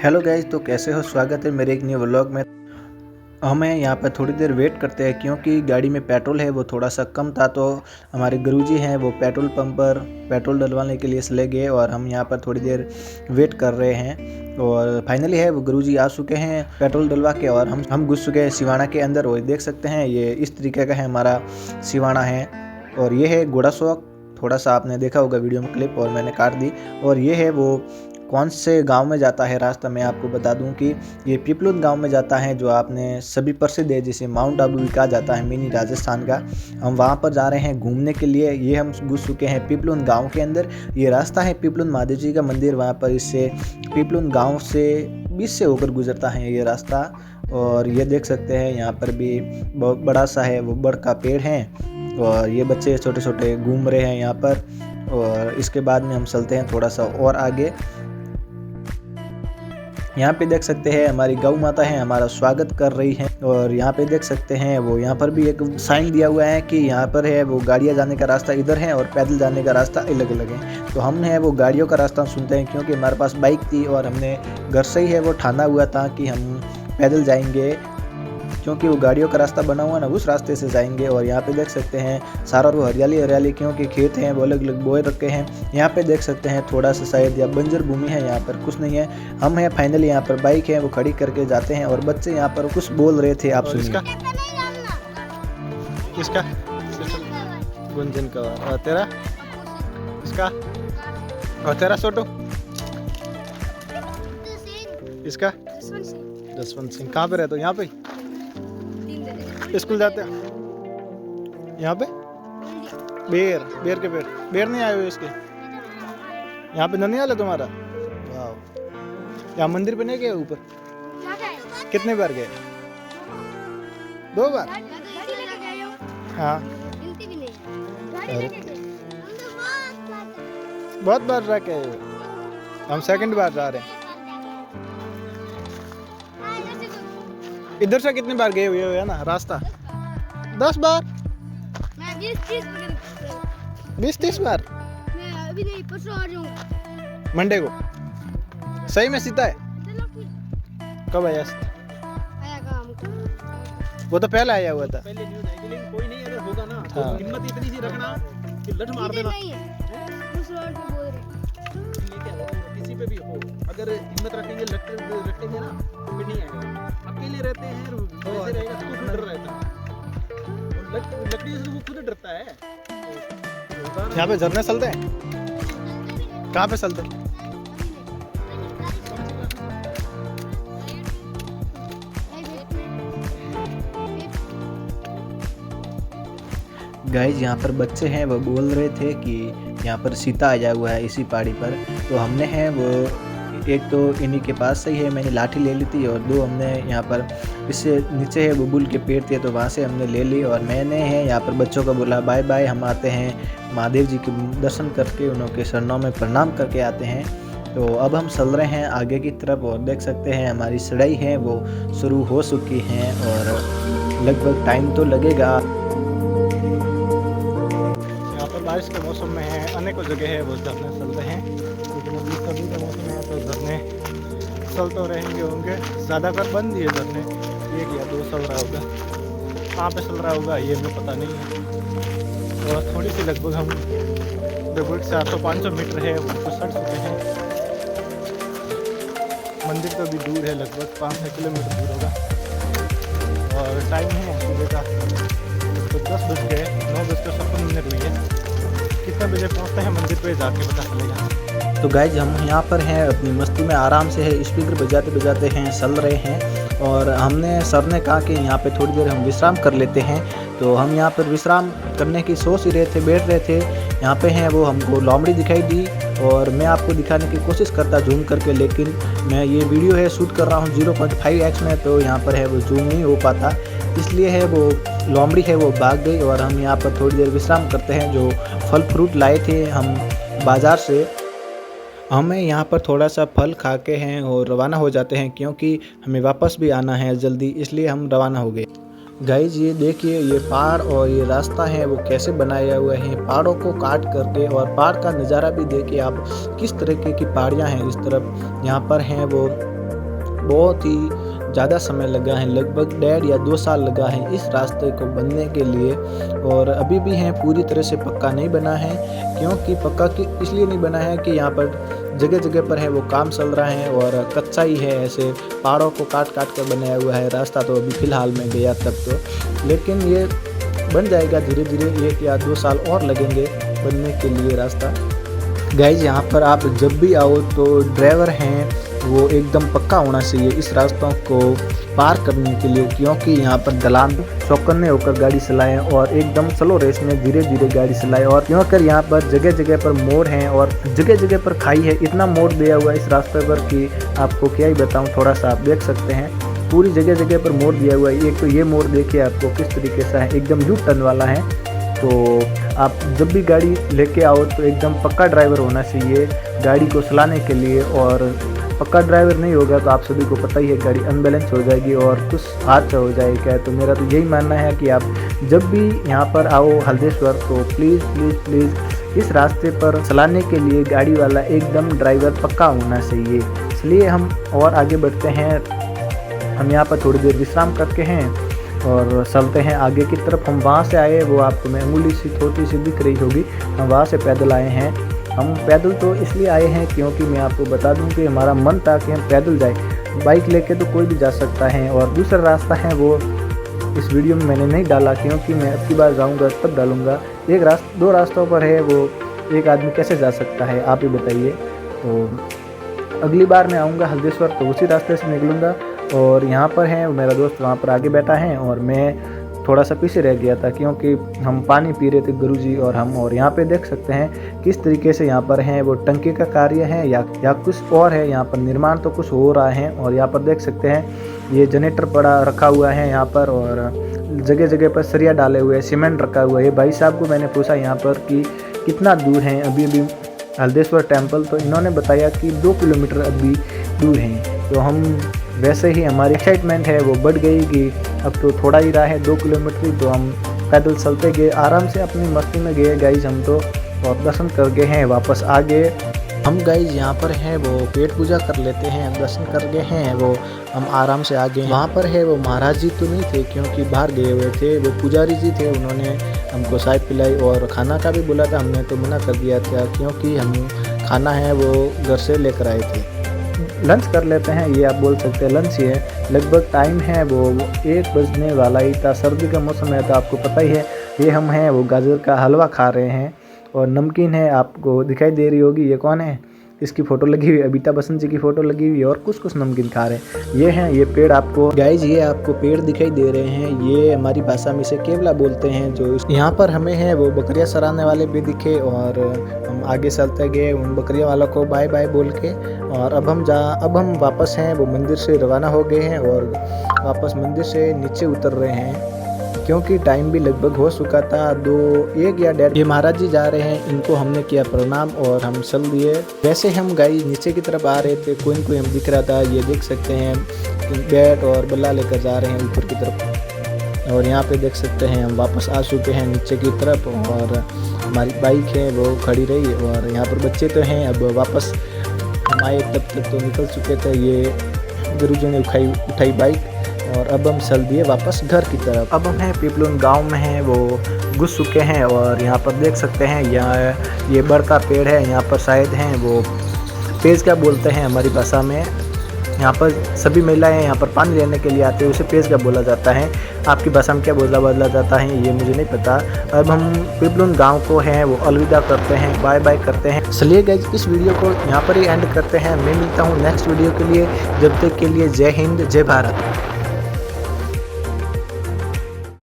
Hello guys, तो कैसे हो? स्वागत है मेरे एक न्यू व्लॉग में। हमें यहाँ पर थोड़ी देर वेट करते हैं क्योंकि गाड़ी में पेट्रोल है वो थोड़ा सा कम था। तो हमारे गुरुजी हैं वो पेट्रोल पंप पर पेट्रोल डलवाने के लिए चले गए और हम यहाँ पर थोड़ी देर वेट कर रहे हैं। और फाइनली है वो गुरुजी आ चुके हैं पेट्रोल डलवा के और हम घुस चुके हैं सिवाना के अंदर। और देख सकते हैं ये इस तरीके का है हमारा सिवाना है। और ये है घोड़ा चौक, थोड़ा सा आपने देखा होगा वीडियो में क्लिप और मैंने काट दी। और ये है वो कौन से गांव में जाता है रास्ता, मैं आपको बता दूं कि ये पीपलुन गांव में जाता है, जो आपने सभी प्रसिद्ध है, जिसे माउंट आबू भी कहा जाता है, मिनी राजस्थान का। हम वहां पर जा रहे हैं घूमने के लिए। ये हम घुस चुके हैं पीपलुन गांव के अंदर। ये रास्ता है पीपलुन महादेव जी का मंदिर, वहां पर इससे पीपलुन गाँव से बीच से होकर गुजरता है ये रास्ता। और ये देख सकते हैं यहाँ पर भी बहुत बड़ा सा है वो बड़ का पेड़ है और ये बच्चे छोटे छोटे घूम रहे हैं यहाँ पर। और इसके बाद में हम चलते हैं थोड़ा सा और आगे। यहाँ पे देख सकते हैं हमारी गौ माता है हमारा स्वागत कर रही है। और यहाँ पे देख सकते हैं वो यहाँ पर भी एक साइन दिया हुआ है कि यहाँ पर है वो गाड़ियाँ जाने का रास्ता इधर है और पैदल जाने का रास्ता अलग अलग है। तो हमने है वो गाड़ियों का रास्ता सुनते हैं क्योंकि हमारे पास बाइक थी और हमने घर से ही है वो ठाना हुआ था कि हम पैदल जाएंगे, क्योंकि वो गाड़ियों का रास्ता बना हुआ ना उस रास्ते से जाएंगे। और यहाँ पे देख सकते हैं सारा वो हरियाली हरियाली, क्योंकि खेत हैं वो अलग अलग बोए रखे हैं। यहाँ पे देख सकते हैं थोड़ा सा शायद या बंजर भूमि है, यहाँ पर कुछ नहीं है। हम हैं फाइनली यहाँ पर बाइक है वो खड़ी करके जाते हैं और बच्चे यहाँ पर कुछ बोल रहे थे, आप सुनिए। किसका? गुंजन का। और तेरा? इसका? और तेरा छोटू? इसका? जसवंत सिंह। कहाँ पे रहते हो? यहाँ पे स्कूल जाते हैं यहाँ पे? बेर के पेड़। बेर नहीं आए हुए इसके यहाँ पे? नहीं आले तुम्हारा? वाह। यहाँ मंदिर पे नहीं गए ऊपर? कितने बार गए? 2 बार? हाँ बहुत बार रह के आए हो। हम सेकंड बार जा रहे हैं। इधर से कितनी बार गए हुए हो है ना रास्ता? 10 बार? 20-30 बार? मैं अभी नहीं, परसों आ जाऊंगा मंडे को। सही में सीता है? कब आया? आया काम वो तो पहले आया हुआ था। पहले न्यूज़ आई थी, लेकिन कोई नहीं अगर होगा ना तो हाँ। हिम्मत इतनी सी रखना कि लठ मार देना। नहीं है उस रोड पे बोल रहे। ये क्या होगा, किसी पे भी हो, अगर हिम्मत रखेंगे रखेंगे ना तो फिर नहीं आएगा। अकेले रहते हैं वैसे रहेगा तो खुद डर रहता है और लकड़ी से वो खुद डरता है। यहाँ पे झरने चलते हैं? कहाँ पे चलते हैं? गाइज यहाँ पर बच्चे हैं वो बोल रहे थे कि यहाँ पर सीता आया हुआ है इसी पहाड़ी पर। तो हमने है वो एक तो इन्हीं के पास से ही है मैंने लाठी ले ली थी और 2 हमने यहाँ पर इससे नीचे है बबूल के पेड़ थे तो वहाँ से हमने ले ली। और मैंने है यहाँ पर बच्चों को बोला बाय बाय, हम आते हैं महादेव जी के दर्शन करके उनके चरणों में प्रणाम करके आते हैं। तो अब हम चल रहे हैं आगे की तरफ और देख सकते हैं हमारी चढ़ाई है वो शुरू हो चुकी है और लगभग टाइम तो लगेगा। यहाँ पर बारिश के मौसम में है अनेकों जगह है वो झरने चलते हैं, लेकिन अभी सभी का मौसम है तो झरने चल तो रहेंगे होंगे। ज़्यादातर बंद ही है झरने, 1 या 2 चल रहा होगा। कहाँ पे चल रहा होगा ये हमें पता नहीं है। और थोड़ी सी लगभग हम लगभग 400-500 मीटर है वो चढ़ चुके हैं। मंदिर तो भी दूर है, लगभग 5-6 किलोमीटर दूर होगा। और टाइम है सुबह का तो 10 बज गए, 9:56 हुई है। कितने बजे पहुंचते हैं मंदिर पे जाके पता चलेगा। तो गाइज हम यहाँ पर हैं अपनी मस्ती में आराम से है स्पीकर बजाते बजाते हैं चल रहे हैं। और हमने सर ने कहा कि यहाँ पे थोड़ी देर हम विश्राम कर लेते हैं। तो हम यहाँ पर विश्राम करने की सोच ही रहे थे, बैठ रहे थे। यहाँ पे हैं वो हमको लोमड़ी दिखाई दी और मैं आपको दिखाने की कोशिश करता जूम करके, लेकिन मैं ये वीडियो है शूट कर रहा हूँ 0.5x में, तो यहाँ पर है वो जूम नहीं हो पाता, इसलिए है वो लोमड़ी है वो भाग गई। और हम यहाँ पर थोड़ी देर विश्राम करते हैं। जो फल फ्रूट लाए थे हम बाज़ार से, हमें यहाँ पर थोड़ा सा फल खा के हैं और रवाना हो जाते हैं क्योंकि हमें वापस भी आना है जल्दी, इसलिए हम रवाना हो गए। गाइज ये देखिए ये पहाड़ और ये रास्ता है वो कैसे बनाया हुआ है पहाड़ों को काट करके। और पहाड़ का नज़ारा भी देखिए आप, किस तरीके की पहाड़ियाँ हैं इस तरफ। यहाँ पर हैं वो बहुत ही ज़्यादा समय लगा है, लगभग 1.5 या 2 साल लगा है इस रास्ते को बनने के लिए। और अभी भी है पूरी तरह से पक्का नहीं बना है, क्योंकि पक्का इसलिए नहीं बना है कि यहाँ पर जगह जगह पर है वो काम चल रहा है और कच्चा ही है, ऐसे पहाड़ों को काट काट कर बनाया हुआ है रास्ता। तो अभी फ़िलहाल में गया तब तो, लेकिन ये बन जाएगा धीरे धीरे, 1 या 2 साल और लगेंगे बनने के लिए रास्ता। गाइज यहाँ पर आप जब भी आओ तो ड्राइवर हैं वो एकदम पक्का होना चाहिए इस रास्तों को पार करने के लिए, क्योंकि यहाँ पर ढलान चौकन्ने होकर गाड़ी चलाएं और एकदम स्लो रेस में धीरे धीरे गाड़ी चलाएं। और क्योंकि यहाँ पर जगह जगह पर मोड़ हैं और जगह जगह पर खाई है, इतना मोड़ दिया हुआ है इस रास्ते पर कि आपको क्या ही बताऊँ, थोड़ा सा आप देख सकते हैं पूरी जगह जगह पर मोड़ दिया हुआ है। एक तो ये मोड़ देखिए आपको किस तरीके से है, एकदम यू टर्न वाला है। तो आप जब भी गाड़ी लेके आओ तो एकदम पक्का ड्राइवर होना चाहिए गाड़ी को चलाने के लिए, और पक्का ड्राइवर नहीं होगा तो आप सभी को पता ही है गाड़ी अनबैलेंस हो जाएगी और कुछ हादसा हो जाएगा। तो मेरा तो यही मानना है कि आप जब भी यहाँ पर आओ हल्देश्वर तो प्लीज़ प्लीज़ प्लीज़ इस रास्ते पर चलाने के लिए गाड़ी वाला एकदम ड्राइवर पक्का होना चाहिए। इसलिए हम और आगे बढ़ते हैं, हम यहाँ पर थोड़ी देर विश्राम करके हैं और चलते हैं आगे की तरफ। हम वहाँ से आए, वो आपको मैं उंगली सी छोटी सी दिख रही होगी, हम वहाँ से पैदल आए हैं। हम पैदल तो इसलिए आए हैं क्योंकि मैं आपको बता दूं कि हमारा मन था कि हम पैदल जाएं, बाइक लेके तो कोई भी जा सकता है। और दूसरा रास्ता है वो इस वीडियो में मैंने नहीं डाला, क्योंकि मैं अब की बार जाऊंगा तब डालूंगा। दो रास्तों पर है वो, एक आदमी कैसे जा सकता है आप ही बताइए। तो अगली बार मैं आऊँगा हल्देश्वर तो उसी रास्ते से निकलूँगा। और यहाँ पर है मेरा दोस्त वहाँ पर आगे बैठा है और मैं थोड़ा सा पीछे रह गया था, क्योंकि हम पानी पी रहे थे गुरुजी और हम। और यहाँ पे देख सकते हैं किस तरीके से यहाँ पर है वो टंकी का कार्य है या कुछ और है, यहाँ पर निर्माण तो कुछ हो रहा है। और यहाँ पर देख सकते हैं ये जनरेटर पड़ा रखा हुआ है यहाँ पर, और जगह जगह पर सरिया डाले हुए हैं, सीमेंट रखा हुआ है। भाई साहब को मैंने पूछा यहाँ पर कि कितना दूर है अभी हल्देश्वर टेम्पल, तो इन्होंने बताया कि 2 किलोमीटर अभी दूर हैं। तो हम वैसे ही हमारी एक्साइटमेंट है वो बढ़ गई कि अब तो थोड़ा ही रहा है 2 किलोमीटर, तो हम पैदल चलते गए, आराम से अपनी मस्ती में गए गाइज हम तो, और दर्शन कर गए हैं वापस आ गए। हम गाइज यहाँ पर हैं वो पेट पूजा कर लेते हैं, दर्शन कर गए हैं वो, हम आराम से आ गए। वहाँ पर है वो महाराज जी तो नहीं थे क्योंकि बाहर गए हुए थे, वो पुजारी जी थे, उन्होंने हमको चाय पिलाई और खाना का भी बोला था, हमने तो मना कर दिया था क्योंकि हम खाना है वो घर से लेकर आए थे। लंच कर लेते हैं, ये आप बोल सकते हैं लंच ही है। लगभग टाइम है वो 1 बजने वाला ही था, सर्दी का मौसम है तो आपको पता ही है। ये हम हैं वो गाजर का हलवा खा रहे हैं और नमकीन है, आपको दिखाई दे रही होगी। ये कौन है, इसकी फ़ोटो लगी हुई है, अमिताभ बच्चन जी की फ़ोटो लगी हुई है, और कुछ नमकीन खा रहे हैं। ये हैं ये पेड़ आपको गाइज, ये आपको पेड़ दिखाई दे रहे हैं, ये हमारी भाषा में इसे केवला बोलते हैं। जो यहाँ पर हमें है वो बकरियाँ चराने वाले भी दिखे और हम आगे चलते गए उन बकरियों वालों को बाय बाय बोल के। और अब हम वापस हैं वो मंदिर से रवाना हो गए हैं और वापस मंदिर से नीचे उतर रहे हैं क्योंकि टाइम भी लगभग हो चुका था, 1 या 1.5। ये महाराज जी जा रहे हैं, इनको हमने किया प्रणाम और हम चल दिए। वैसे हम गाइस नीचे की तरफ आ रहे थे, कोई न कोई हम दिख रहा था, ये देख सकते हैं बैट और बल्ला लेकर जा रहे हैं ऊपर की तरफ। और यहाँ पे देख सकते हैं हम वापस आ चुके हैं नीचे की तरफ और हमारी बाइक है वो खड़ी रही। और यहाँ पर बच्चे तो हैं, अब वापस हम आए तब तक तो निकल चुके थे। ये गुरुजी ने उठाई बाइक और अब हम चल दिए वापस घर की तरफ। अब हम हैं पीपलुन गांव में हैं वो घुस चुके हैं और यहाँ पर देख सकते हैं यहाँ ये बड़ का पेड़ है, यहाँ पर शायद हैं वो पेज का बोलते हैं हमारी भाषा में। यहाँ पर सभी महिलाएं यहाँ पर पानी लेने के लिए आते हैं, उसे पेज का बोला जाता है। आपकी भाषा में क्या बदला जाता है ये मुझे नहीं पता। अब हम पीपलुन गांव को हैं वो अलविदा करते हैं, बाय बाय करते हैं। चलिए गाइस इस वीडियो को यहाँ पर ही एंड करते हैं। मैं मिलता हूँ नेक्स्ट वीडियो के लिए, जब तक के लिए जय हिंद जय भारत।